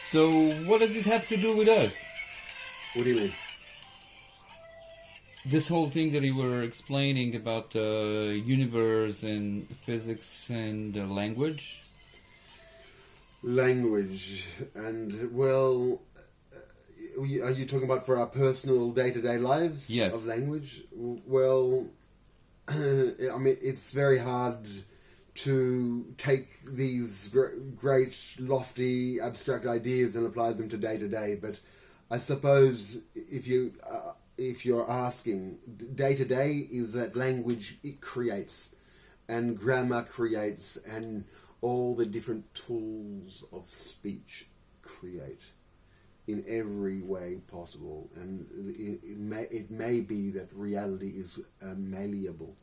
So what does it have to do with us? What do you mean? This whole thing that you were explaining about the universe and physics and language? Language, and well, are you talking about for our personal day-to-day lives? Yes. Of language? Well, I mean, it's very hard to take these great, lofty, abstract ideas and apply them to day-to-day, but I suppose if you're asking, day-to-day is that language it creates, and grammar creates, and all the different tools of speech create in every way possible. And it may be that reality is malleable,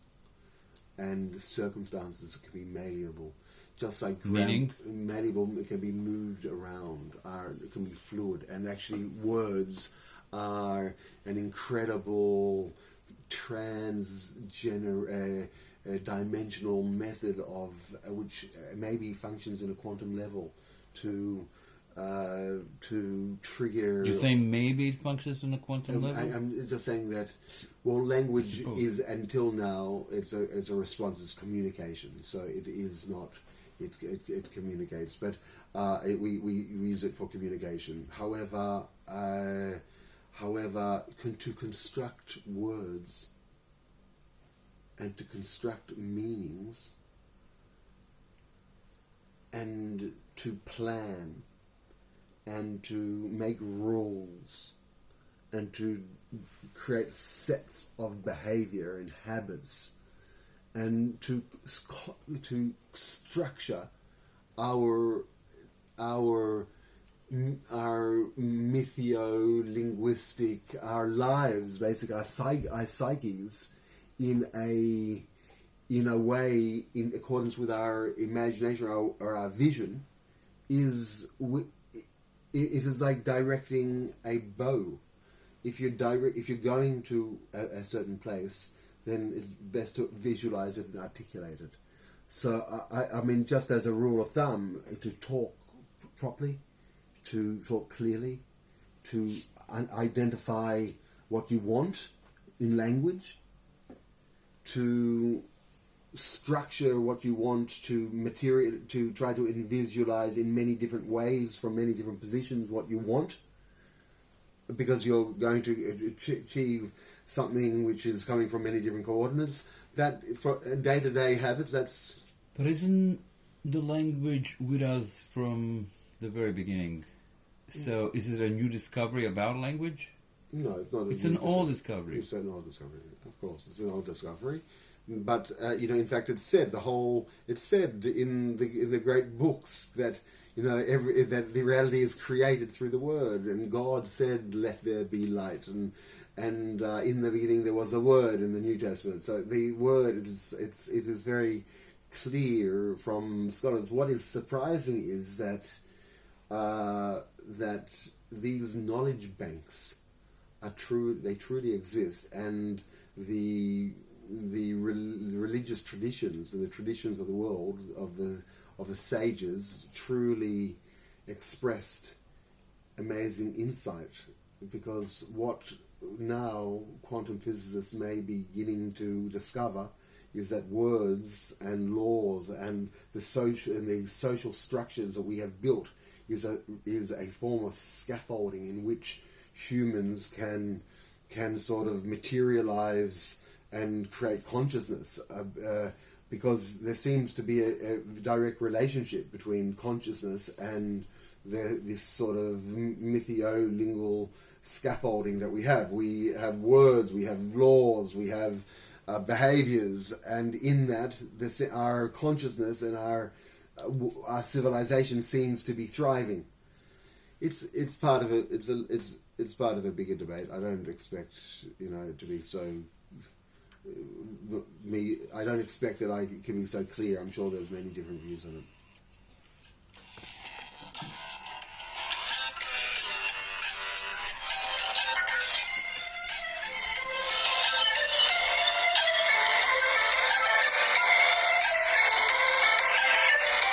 and circumstances can be malleable. Just like malleable, it can be moved around, it can be fluid, and actually words are an incredible dimensional method of which maybe functions in a quantum level to trigger. You're saying maybe it functions in a quantum level? I'm just saying that. Well, language is until now it's a response. It's communication. So it is not. It communicates, but we use it for communication. However, to construct words and to construct meanings and to plan and to make rules and to create sets of behavior and habits and to structure our mythio-linguistic, our lives, basically our psyches, in a way in accordance with our imagination or our vision, it is like directing a bow. If you're going to a certain place, then it's best to visualize it and articulate it. So I mean, just as a rule of thumb, to talk properly, to talk clearly, to identify what you want in language, to structure what you want, to try to visualize in many different ways from many different positions what you want, because you're going to achieve something which is coming from many different coordinates. That for day-to-day habits, that's. But isn't the language with us from the very beginning? So is it a new discovery about language? No, it's not. It's an old discovery. It's an old discovery, of course. It's an old discovery, but in fact, it's said in the great books that that the reality is created through the word, and God said, "Let there be light," and in the beginning there was a word in the New Testament. So the word it is very clear from scholars. What is surprising is that these knowledge banks are true. They truly exist, and the religious traditions and the traditions of the world of the sages truly expressed amazing insight, because what now quantum physicists may be beginning to discover is that words and laws and the social structures that we have built is a form of scaffolding in which humans can sort of materialize and create consciousness, because there seems to be a direct relationship between consciousness and this sort of mythio-lingual scaffolding that we have. We have words, we have laws, we have behaviors, and in that, our consciousness and our civilization seems to be thriving. It's part of it. It's part of a bigger debate. I don't expect to be so. I don't expect that I can be so clear. I'm sure there's many different views on it.